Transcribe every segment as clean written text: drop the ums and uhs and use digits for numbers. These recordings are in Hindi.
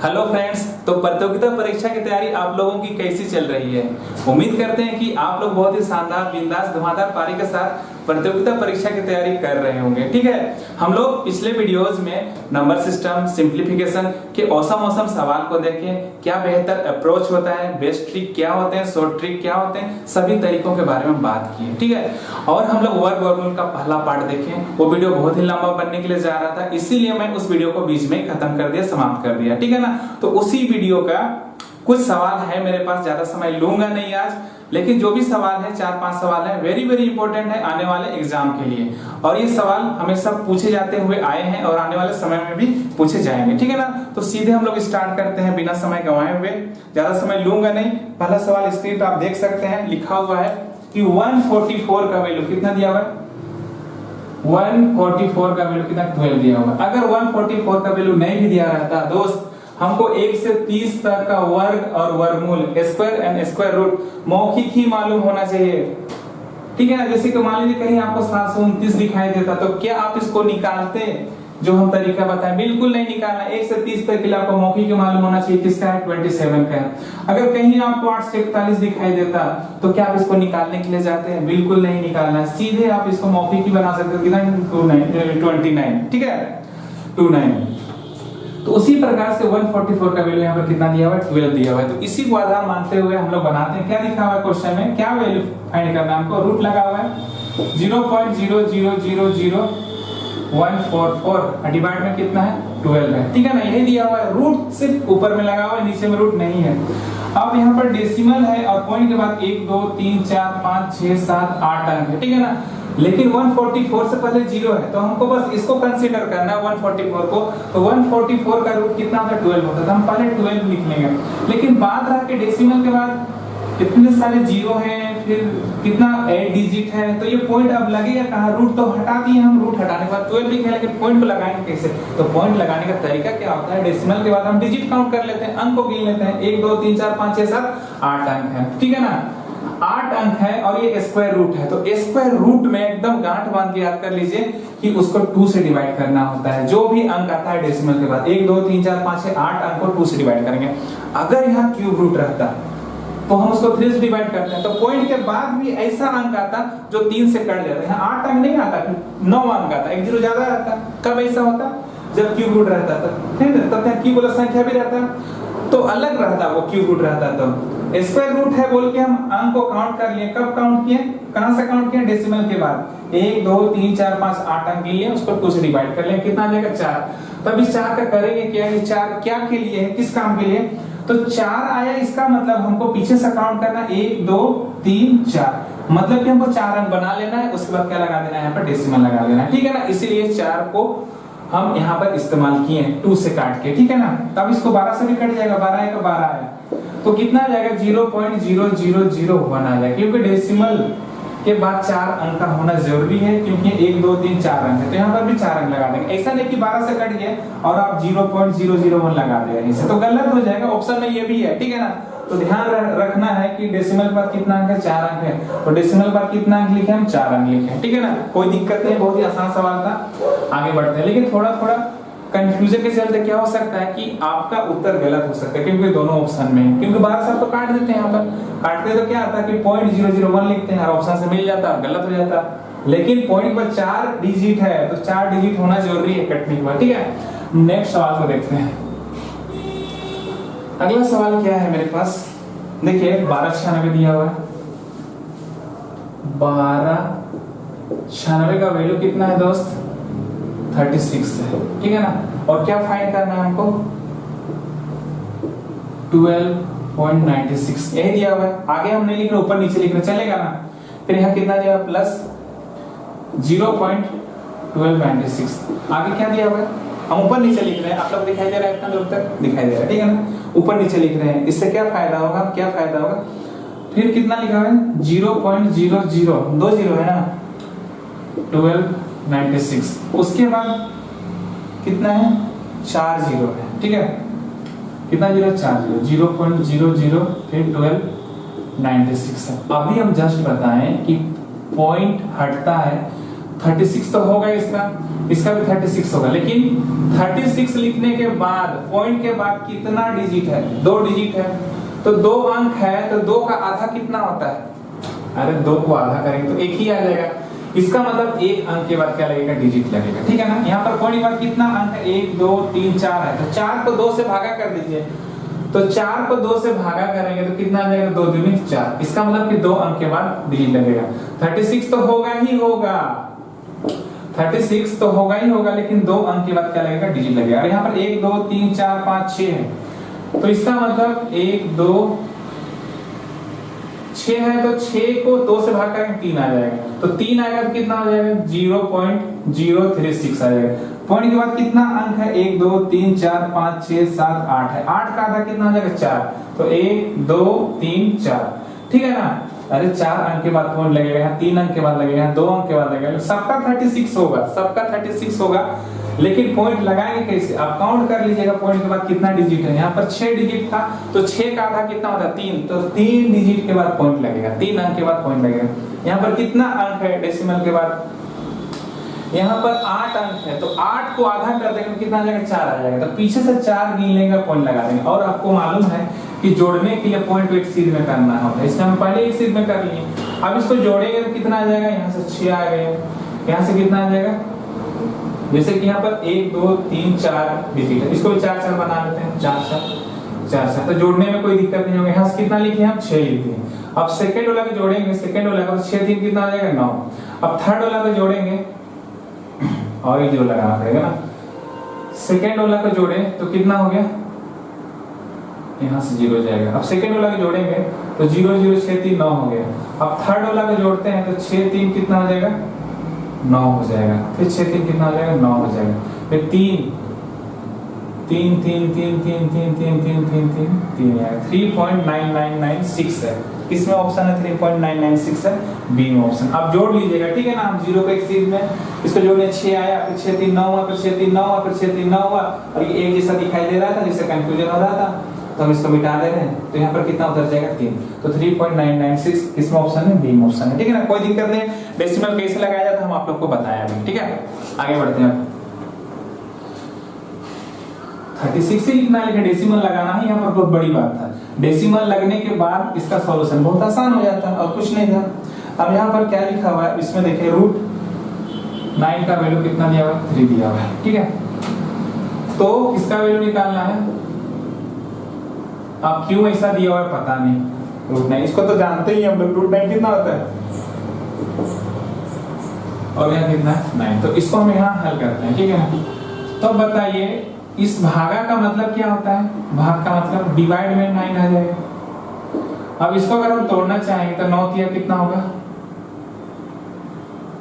हेलो फ्रेंड्स, तो प्रतियोगिता परीक्षा की तैयारी आप लोगों की कैसी चल रही है। उम्मीद करते हैं कि आप लोग बहुत ही शानदार, बिंदास, धुआंधार पारी के साथ प्रतियोगिता परीक्षा की तैयारी कर रहे होंगे। ठीक है, हम लोग पिछले वीडियोस में नंबर सिस्टम, सिंप्लीफिकेशन के औसम सवाल को देखें, क्या बेहतर अप्रोच होता है, बेस्ट ट्रिक क्या होते हैं, शॉर्ट ट्रिक क्या होते हैं, सभी तरीकों के बारे में बात की। ठीक है, और हम लोग वर्ग वर्गमूल का पहला पार्ट देखें। वो वीडियो बहुत ही लंबा बनने के लिए जा रहा था, इसीलिए मैं उस वीडियो को बीच में खत्म कर दिया, समाप्त कर दिया। ठीक है ना, तो उसी वीडियो का कुछ सवाल है मेरे पास, ज्यादा समय लूंगा नहीं आज, लेकिन जो भी सवाल है 4-5 सवाल है, वेरी वेरी इंपॉर्टेंट है आने वाले एग्जाम के लिए। और ये सवाल हमेशा पूछे जाते हुए आए हैं और आने वाले समय में भी पूछे जाएंगे। ठीक है ना, तो सीधे हम लोग स्टार्ट करते हैं बिना समय गंवाए हुए, ज्यादा समय लूंगा नहीं। पहला सवाल स्क्रीन पर आप देख सकते हैं, लिखा हुआ है कि 144 का वैल्यू कितना दिया हुआ है। 144 का वैल्यू कितना, 12 दिया हुआ है। अगर 144 का वैल्यू नहीं भी दिया रहता दोस्त, हमको 1 से 30 तक का वर्ग और वर्गमूल, स्क्वायर एंड स्क्वायर रूट मौखिक ही मालूम होना चाहिए। ठीक है ना, जैसे कि मान लीजिए कहीं आपको 729 दिखाई देता, तो क्या आप इसको निकालते? जो हम तरीका बताएं, बिल्कुल नहीं निकालना। 1 से 30 तक के लिए आपको मौखिक ही मालूम होना चाहिए किसका है, 27 का है। अगर कहीं आपको 8 से 41 दिखाई देता, तो क्या आप इसको निकालने के लिए जाते हैं? बिल्कुल नहीं निकालना, सीधे आप इसको मौखिक ही बना सकते हो। कितना, 29। ठीक है, 29। तो उसी प्रकार से 144 का वैल्यू यहाँ पर कितना दिया हुआ है, 12 दिया हुआ है। तो इसी को आधार मानते हुए हम लोग बनाते हैं। क्या लिखा हुआ है क्वेश्चन में, क्या वैल्यू फाइंड करना है हमको? रूट लगा हुआ है 0.0000144, डिवाइड में कितना है, 12 है। ठीक है ना, यही दिया हुआ है। रूट सिर्फ ऊपर में लगा हुआ है, नीचे में रूट नहीं है। अब यहाँ पर डेसिमल है और पॉइंट के बाद 1 2 3 4 5 6 7 8 अंक है। ठीक है ना, लेकिन 144 से पहले 0 है, तो हमको बस इसको कंसीडर करना है 144 को। तो 144 का रूट कितना होता है, 12 होता है, तो हम पहले 12 लिख लेंगे। लेकिन बात रहा कि डेसिमल के बाद कितने सारे जीरो हैं, फिर कितना 8 डिजिट है, तो ये पॉइंट अब लगेगा कहाँ? रूट तो हटा दिए हम, रूट हटाने के बाद 12 लिखे, लेकिन पॉइंट को लगाएंगे कैसे? तो पॉइंट लगाने का तरीका क्या होता है, डेसिमल के बाद हम डिजिट काउंट कर लेते हैं, अंक को गिन लेते हैं। 1 2 3 4 5 6 7 8 अंक है। ठीक है ना, 8 अंक है और ये स्क्वायर रूट है, तो स्क्वायर रूट में एकदम गांठ बांध के याद कर लीजिए कि उसको 2 से डिवाइड करना होता है। जो भी अंक आता है डेसिमल के बाद, 1 2 3 4 5 6 8 अंक को 2 से डिवाइड करेंगे। अगर यहाँ क्यूब रूट रहता तो हम उसको 3 से डिवाइड करते हैं, तो पॉइंट के बाद भी ऐसा अंक आता जो 3 से कट जाता है। यहाँ 8 अंक नहीं आता, 9 अंक आता, 1 0 ज्यादा रहता। कब ऐसा होता? जब क्यूब रूट रहता था। ठीक है, तब क्यूब वाला संख्या भी रहता तो अलग रहता, वो क्यूब रूट रहता तो। स्क्वायर रूट है बोल के हम अंक को काउंट कर लिए। कब काउंट किए, कहां से काउंट किए? डेसिमल के बाद 1 2 3 4 5 8 अंक लिए, उसको 2 से डिवाइड कर लिए, कितना आ जाएगा, 4। तब इस 4 का करेंगे क्या? ये 4 क्या के लिए है, किस काम के लिए? तो 4 आया, इसका मतलब हमको पीछे से काउंट करना, 1 2 3 4, मतलब कि हमको 4 अंक बना लेना है। उसके बाद क्या लगा देना है, यहाँ पर डेसिमल लगा देना है। ठीक है ना, इसीलिए 4 को हम यहाँ पर इस्तेमाल किए 2 से काट के। ठीक है ना, तब इसको 12 से भी कट जाएगा, 12 का 12 आया, तो कितना आ जाएगा, 0.0001 आ जाएगा, क्योंकि डेसिमल के बाद 4 अंक का होना जरूरी है, क्योंकि 1 2 3 4 अंक है, तो यहाँ पर भी 4 अंक लगा देंगे। ऐसा नहीं कि 12 से कट गए और आप 0.001 लगा दे रहे हैं, तो गलत हो जाएगा। ऑप्शन में ये भी है। ठीक है ना, तो ध्यान रखना है कि डेसिमल के बाद कितना अंक है, 4 अंक है, तो डेसिमल के बाद कितना अंक लिखे, हम 4 अंक लिखे। ठीक है ना, कोई दिक्कत नहीं, बहुत ही आसान सवाल था। आगे बढ़ते हैं, लेकिन थोड़ा थोड़ा कंफ्यूजन के चलते क्या हो सकता है कि आपका उत्तर गलत हो सकता है, क्योंकि दोनों ऑप्शन में, क्योंकि बार साहब तो काट देते हैं। यहाँ पर काटते तो क्या आता है कि 0.001 लिखते हैं, ऑप्शन से मिल जाता, गलत हो जाता। लेकिन पॉइंट पर 4 डिजिट है, तो 4 डिजिट होना जरूरी है कटने के बाद। ठीक है, नेक्स्ट सवाल को देखते हैं। अगला सवाल क्या है मेरे पास, देखिए 1296 दिया हुआ है। 1296 का वैल्यू कितना है दोस्त, 36 है। ठीक है ना, और क्या फाइंड करना है हमको, 12.96, यही दिया हुआ है। आगे हम नहीं लिख रहे, ऊपर नीचे लिख रहे, चलेगा ना। फिर यहाँ कितना दिया हुआ, प्लस 0.1296। आगे क्या दिया हुआ है, हम ऊपर नीचे लिख रहे हैं, आप लोग दिखाई दे रहा है, इतना दूर तक दिखाई दे रहा है। ठीक है ना, ऊपर नीचे लिख रहे हैं, इससे क्या फायदा होगा, क्या फायदा होगा। फिर कितना लिखा है, 0.00, 2 जीरो है ना, 1296। उसके बाद कितना है, 4 जीरो है। ठीक है, कितना जीरो, 4 जीरो, 0.00 फिर 1296 है। अभी हम जस्ट बताएं कि पॉइंट हटता है 36 तो होगा इसका भी 36 होगा, लेकिन 36 लिखने के बाद पॉइंट के बाद कितना डिजिट है? 2 डिजिट है, तो 2 अंक है, तो 2 का आधा कितना होता है? अरे 2 को आधा करेंगे तो 1 ही आ जाएगा। इसका मतलब 1 अंक के बाद क्या लगेगा? डिजिट लगेगा, ठीक है ना। यहाँ पर पॉइंट के बाद कितना अंक है? 1 2 3 4 है, तो 4 को 2 से भागा कर दीजिए। तो 4 को 2 से भागा करेंगे तो कितना आ जाएगा? 2 दूनी 4। इसका मतलब कि 2 अंक के बाद डिजिट लगेगा। 36 तो होगा ही होगा, 36 तो होगा ही होगा, लेकिन 2 अंक के बाद क्या लगेगा? डिजिट लगेगा। और यहाँ पर 1 2 3 4 5 6 है, तो इसका मतलब 1 2 6 है, तो 6 को 2 से भाग करेंगे 3 आ जाएगा, तो 3 आएगा तो कितना हो जाएगा? 0.036 आ जाएगा। पॉइंट के बाद कितना अंक है? 1 2 3 4 5 6 7 8 है, 8 का आधा कितना हो जाएगा? 4, तो 1 2 3 4, ठीक है ना। अरे 4 अंक के बाद पॉइंट लगेगा, यहाँ 3 अंक के बाद लगेगा, 2 अंक के बाद लगेगा, सबका 36 होगा, सबका 36 होगा। लेकिन पॉइंट लगाएंगे कैसे? आप काउंट कर लीजिएगा पॉइंट के बाद कितना डिजिट है। यहाँ पर 6 डिजिट था, तो 6 का आधा कितना होता है? 3, तो 3 डिजिट के बाद पॉइंट लगेगा, 3 अंक के बाद पॉइंट लगेगा। यहाँ पर कितना अंक है डेसिमल के बाद? यहाँ पर 8 अंक है, तो 8 को आधा कर देंगे कितना आ जाएगा? 4 आ जाएगा, तो पीछे से 4 गिन लेंगे, पॉइंट लगा देंगे। और आपको मालूम है कि जोड़ने के लिए पॉइंट को एक सीध में करना होता है, इसलिए हम पहले एक सीध में कर लिए। अब इसको जोड़ेंगे तो कितना आ जाएगा? यहाँ से 6 आ गए, यहाँ से कितना आ जाएगा? जैसे कि यहाँ पर 1 2 3 4 डिजिट है, इसको भी 4 4 बना लेते हैं, 4 4, तो जोड़ने में कोई दिक्कत नहीं होगी। यहाँ से कितना लिखे? हम 6 लिखे हैं। अब सेकंड वाला को जोड़ेंगे, सेकंड वाला को 6 3 कितना आ जाएगा? 9। अब थर्ड वाला को जोड़ेंगे, और ये जो लगाना पड़ेगा ना, सेकंड वाला को जोड़े तो कितना हो गया? यहाँ से 0 जाएगा। अब सेकंड वाला को जोड़ेंगे तो 0 0 6 3 9 हो गया। अब थर्ड वाला को जोड़ते हैं तो 6 3 कितना हो जाएगा? 9 हो जाएगा। फिर 6 3 कितना हो जाएगा? 9 हो जाएगा। फिर 3 3 3 3 3 3 3 3 3 3 3 आएगा, 3.9996 है। किसमें ऑप्शन है? 3.996 है, बी में ऑप्शन। अब जोड़ लीजिएगा, ठीक है ना। हम 0 को एक सीध में इसको जोड़ने 6 आया, फिर 6 3 9 हुआ, फिर 6 3 9 हुआ, फिर 6 3 9 हुआ, और ये एक जैसा दिखाई दे रहा था, जिससे कंफ्यूजन हो रहा था, तो हम इसको मिटा दे रहे हैं। तो यहाँ पर कितना उतर जाएगा? 3, तो 3.996 किसमें ऑप्शन है? बी में ऑप्शन है, ठीक है ना। कोई दिक्कत नहीं। डेसिमल कैसे लगाया जाता है हम आप लोग को बताया अभी, ठीक है। आगे बढ़ते हैं। 36 ही लिखना है, लेकिन डेसिमल लगाना ही यहाँ पर बहुत बड़ी बात था। डेसिमल लगने के बाद इसका सॉल्यूशन बहुत आसान हो जाता है, और कुछ नहीं था। अब यहाँ पर क्या लिखा हुआ है? इसमें देखिए √9 का वैल्यू कितना दिया हुआ है? 3 दिया हुआ है, ठीक है। तो इसका वैल्यू निकालना है। अब क्यों ऐसा दिया हुआ है पता नहीं, √9 इसको तो जानते ही हम लोग, √9 कितना होता है, और यहाँ कितना है? 9। तो इसको हम यहाँ हल करते हैं, ठीक है ना। तो बताइए इस भागा का मतलब क्या होता है? भाग का मतलब डिवाइड में 9 आ जाएगा। अब इसको अगर हम तोड़ना चाहेंगे तो 9 तिया कितना होगा?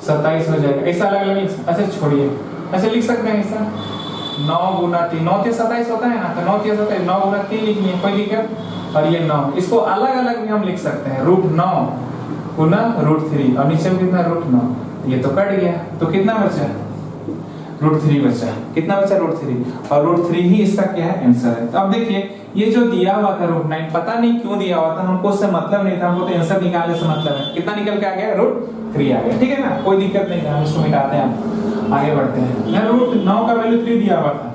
27 हो जाएगा। ऐसा अलग अलग, अच्छा छोड़िए, ऐसे लिख सकते हैं ऐसा 9 गुना 3, 9 तिया 27 होता है ना, तो 9 तिया 27, 9 गुना 3 लिख लिए, कोई दिक्कत। और ये 9, इसको अलग अलग भी हम लिख सकते हैं, √9 गुना √3, और नीचे में कितना? √9। ये तो कट गया, तो कितना बचा? √3 बचा। कितना बचा? √3, और √3 ही इसका क्या है? आंसर है। तो अब देखिए ये जो दिया हुआ था √9, पता नहीं क्यों दिया हुआ था, हमको उससे मतलब नहीं था, हमको तो आंसर निकालने से मतलब है। कितना निकल के आ गया? √3 आ गया, ठीक है ना। कोई दिक्कत नहीं है, हम इसको मिटाते हैं, आगे बढ़ते हैं। यहाँ √9 का वैल्यू 3 दिया हुआ था,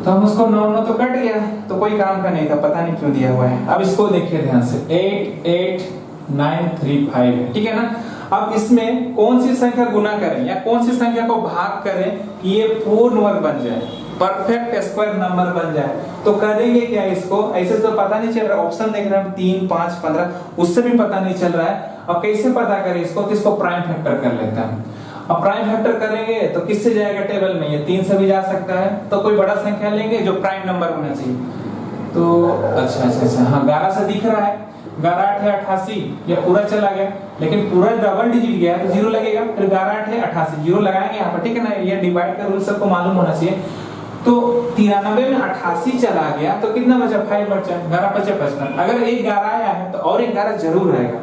तो हम उसको 9 तो कट गया, तो कोई काम का नहीं था, पता नहीं क्यों दिया हुआ है। अब इसको देखिए ध्यान से, 88935 है, ठीक है ना। अब इसमें कौन सी संख्या गुना करें या कौन सी संख्या को भाग करें कि ये पूर्ण वर्ग बन जाए, परफेक्ट स्क्वायर नंबर बन जाए। तो करेंगे क्या इसको? ऐसे तो पता नहीं चल रहा, ऑप्शन देख रहे हैं 3 5 15, उससे भी पता नहीं चल रहा है। अब कैसे पता करें इसको? तो इसको प्राइम फैक्टर कर लेते हैं। अब प्राइम फैक्टर करेंगे तो किससे जाएगा टेबल में? ये 3 से भी जा सकता है, तो कोई बड़ा संख्या लेंगे जो प्राइम नंबर होना चाहिए। तो अच्छा हाँ 11 से दिख रहा है, 11 8 है 88, ये पूरा चला गया, लेकिन पूरा डबल डिजिट गया है तो 0 लगेगा। फिर 11 8 है 88, 0 लगाएंगे यहाँ पर, ठीक है ना। ये डिवाइड का रूल सबको मालूम होना चाहिए। तो 93 में 88 चला गया तो कितना बचा? 5 बचा, 11 बचा 55। अगर एक 11 आया है तो और एक 11 जरूर आएगा।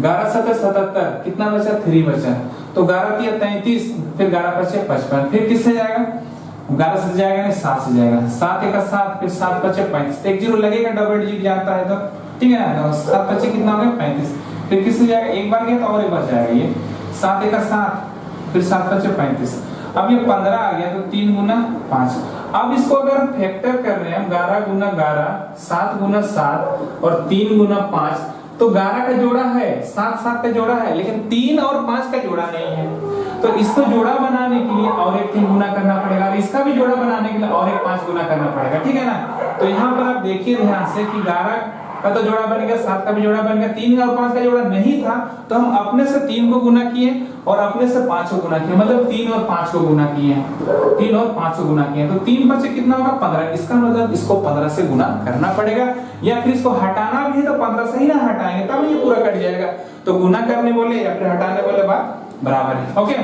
11 7 77, कितना बचा? 3 बचा। तो 11 3 33, फिर 11 बचे 55, फिर किससे जाएगा? 11 से जाएगा नहीं 7 से जाएगा, 7 1 7, फिर 7 बचे 35, एक 0 लगेगा, डबल डिजिट जाता है तो, ठीक है ना। 7 बचे कितना हो गया? 35, फिर किससे जाएगा? एक बार गया तो और एक बार जाएगा, ये 7 एका 7, फिर 7 5 35। अब ये 15 आ गया, तो 3 गुना 5। अब इसको अगर हम फैक्टर कर रहे हैं 11 गुना 11, 7 गुना 7 और 3 गुना 5, तो 11 का जोड़ा है, 7 7 का जोड़ा है, लेकिन 3 और 5 का जोड़ा नहीं है। तो इसको जोड़ा बनाने के लिए और एक 3 गुना करना पड़ेगा, और इसका भी जोड़ा बनाने के लिए और एक 5 गुना करना पड़ेगा, ठीक है ना। तो यहाँ पर आप देखिए ध्यान से कि 11 का तो जोड़ा बन गया, 7 का भी जोड़ा बन गया, 3 और 5 का जोड़ा नहीं था, तो हम अपने से 3 को गुना किए और अपने से 5 को गुना किए, मतलब 3 और 5 को गुना किए, 3 और 5 को गुना किए, तो 3 5 कितना होगा 15। इसका मतलब इसको 15 से गुना करना पड़ेगा, या फिर इसको हटाना भी है तो 15 से ही ना हटाएंगे तब ये पूरा कट जाएगा। तो गुना करने बोले या फिर हटाने बोले बात बराबर है। ओके,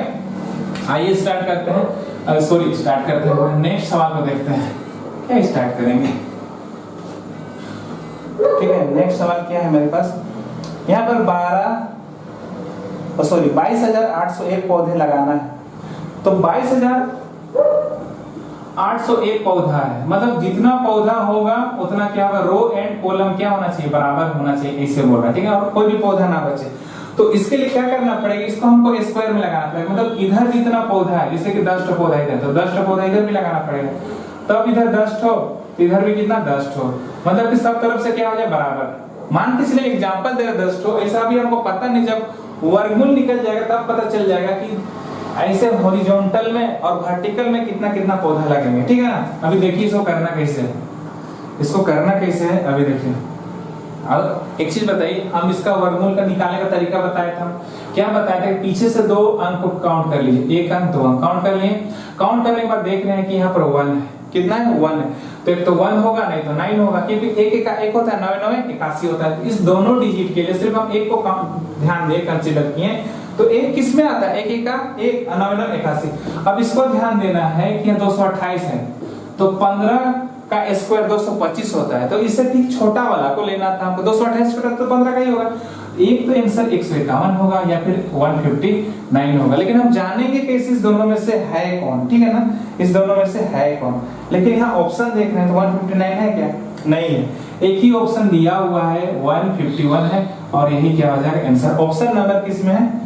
आइए स्टार्ट करते हैं, सॉरी स्टार्ट करते हैं, नेक्स्ट सवाल को देखते हैं। क्या स्टार्ट करेंगे, ठीक है। नेक्स्ट सवाल क्या है मेरे पास, यहाँ पर 22,801 पौधे लगाना है। तो 22,801 पौधा है, मतलब जितना पौधा होगा उतना क्या होगा, रो एंड कॉलम क्या होना चाहिए, बराबर होना चाहिए, ऐसे बोल रहा है, ठीक है। और कोई भी पौधा ना बचे, तो इसके लिए क्या करना पड़ेगा, इसको हमको स्क्वायर में लगाना पड़ेगा, मतलब इधर जितना पौधा है, जैसे कि 10 पौधा इधर, तो 10 पौधा इधर भी लगाना पड़ेगा, तब इधर 10 इधर भी कितना 10, मतलब कि सब तरफ से क्या हो जाए बराबर। मान के चलिए एग्जांपल दे 10, ऐसा भी हमको पता नहीं, जब वर्गमूल निकल जाएगा तब पता चल जाएगा कि ऐसे हॉरिजॉन्टल में और वर्टिकल में कितना कितना पौधा लगेंगे, ठीक है ना। अभी देखिए इसको करना कैसे है, इसको करना कैसे है अभी देखिए। अब एक चीज बताइए, हम इसका वर्गमूल का निकालने का तरीका बताया था, क्या बताया था, पीछे से 2 अंक को काउंट कर लीजिए, 1 अंक 2 अंक काउंट कर लिए, काउंट करने के बाद देख रहे हैं कि यहाँ पर 1 है, कितना है 1 है, तो एक तो 1 होगा नहीं तो 9 होगा, क्योंकि एक होता है 9 9 81 होता है। इस दोनों डिजिट के लिए सिर्फ हम एक को ध्यान दे कंसीडर किए, तो एक किस में आता है, एक 9 9 81। अब इसको ध्यान देना है कि 228 है, तो 15 का स्क्वायर 225 होता है, तो इससे ठीक छोटा वाला को लेना था हमको, 228 छोटा तो 15 का ही होगा। एक तो आंसर 151 होगा या फिर 159 होगा, लेकिन हम जानेंगे कि इस दोनों में से है कौन, ठीक है ना, इस दोनों में से है कौन। लेकिन यहाँ ऑप्शन देख रहे हैं तो 159 है क्या, नहीं है, एक ही ऑप्शन दिया हुआ है 151 है, और यही क्या हो जाएगा आंसर। ऑप्शन नंबर किस में है,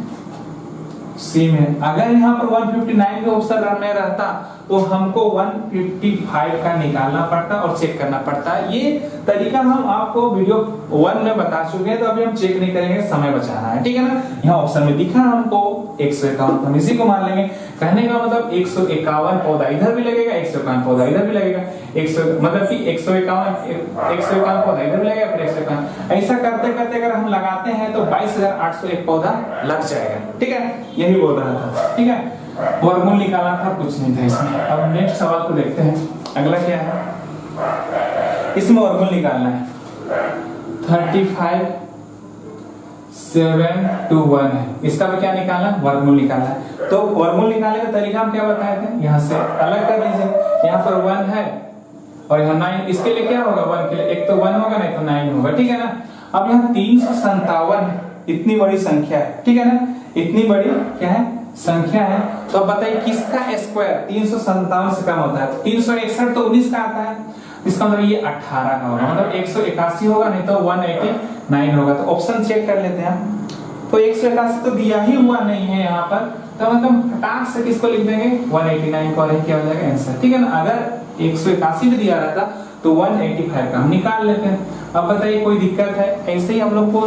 सी में। अगर यहाँ पर 159 का ऑप्शन में रहता तो हमको 155 का निकालना पड़ता और चेक करना पड़ता। ये तरीका हम आपको वीडियो 1 में बता चुके हैं, तो अभी हम चेक नहीं करेंगे, समय बचाना है, ठीक है ना। यहाँ ऑप्शन में दिखा हमको 151, हम इसी को मान लेंगे। कहने का मतलब 151 पौधा इधर भी लगेगा, 151 पौधा इधर भी लगेगा, 100 मतलब कि 151 पौधा इधर भी लगेगा, फिर 151। ऐसा करते करते अगर हम लगाते हैं तो 22,801 पौधा लग जाएगा, ठीक है, यही बोल रहा था, ठीक है। वर्गमूल निकालना था, कुछ नहीं था इसमें। अब नेक्स्ट सवाल को देखते हैं, अगला क्या है, इसमें वर्गमूल निकालना है। 35 7 to 1 है, इसका भी क्या निकालना है, वर्गमूल निकालना है। तो वर्गमूल निकालने का तरीका हम क्या बताए थे, यहाँ से अलग कर दीजिए, यहाँ पर 1 है और यहाँ 9, इसके लिए क्या होगा 1 के लिए, एक तो 1 होगा नहीं तो 9 होगा, ठीक है ना। अब यहाँ 357 है, इतनी बड़ी संख्या है, ठीक है ना, इतनी बड़ी क्या है संख्या है। तो अब बताइए किसका स्क्वायर 357 से कम होता है, 361 तो 19 का आता है, इसका मतलब ये 18 का होगा, मतलब 181 होगा नहीं तो 189 होगा। तो ऑप्शन चेक कर लेते हैं हम, तो 181 तो दिया ही हुआ नहीं है यहाँ पर, तो मतलब फटाक से किसको लिख देंगे 189 को, और क्या हो जाएगा आंसर, ठीक है ना। अगर 181 भी दिया रहता तो 185 का हम निकाल लेते हैं। अब बताइए कोई दिक्कत है, ऐसे ही हम लोग को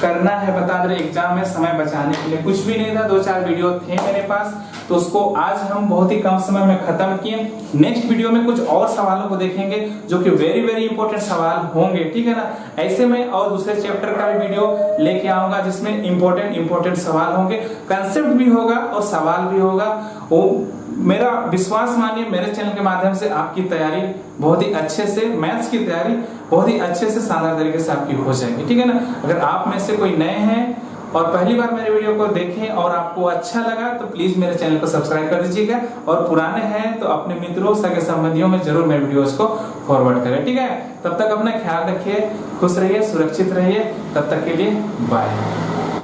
करना है, बता दे एग्जाम में समय बचाने के लिए। कुछ भी नहीं था, 2-4 वीडियो थे मेरे पास, तो उसको आज हम बहुत ही कम समय में खत्म किए। नेक्स्ट वीडियो में कुछ और सवालों को देखेंगे जो कि वेरी वेरी इंपॉर्टेंट सवाल होंगे, ठीक है ना। ऐसे में और दूसरे चैप्टर का भी वीडियो लेके आऊंगा जिसमें इंपॉर्टेंट सवाल होंगे, कंसेप्ट भी होगा और सवाल भी होगा। वो मेरा विश्वास मानिए, मेरे चैनल के माध्यम से आपकी तैयारी बहुत ही अच्छे से, मैथ्स की तैयारी बहुत ही अच्छे से शानदार तरीके से आपकी हो जाएगी, ठीक है ना। अगर आप में से कोई नए हैं और पहली बार मेरे वीडियो को देखें और आपको अच्छा लगा तो प्लीज मेरे चैनल को सब्सक्राइब कर दीजिएगा, और पुराने हैं तो अपने मित्रों सगे संबंधियों में जरूर मेरे वीडियोस को फॉरवर्ड करें, ठीक है। तब तक अपना ख्याल रखिए, खुश रहिए, सुरक्षित रहिए, तब तक के लिए बाय।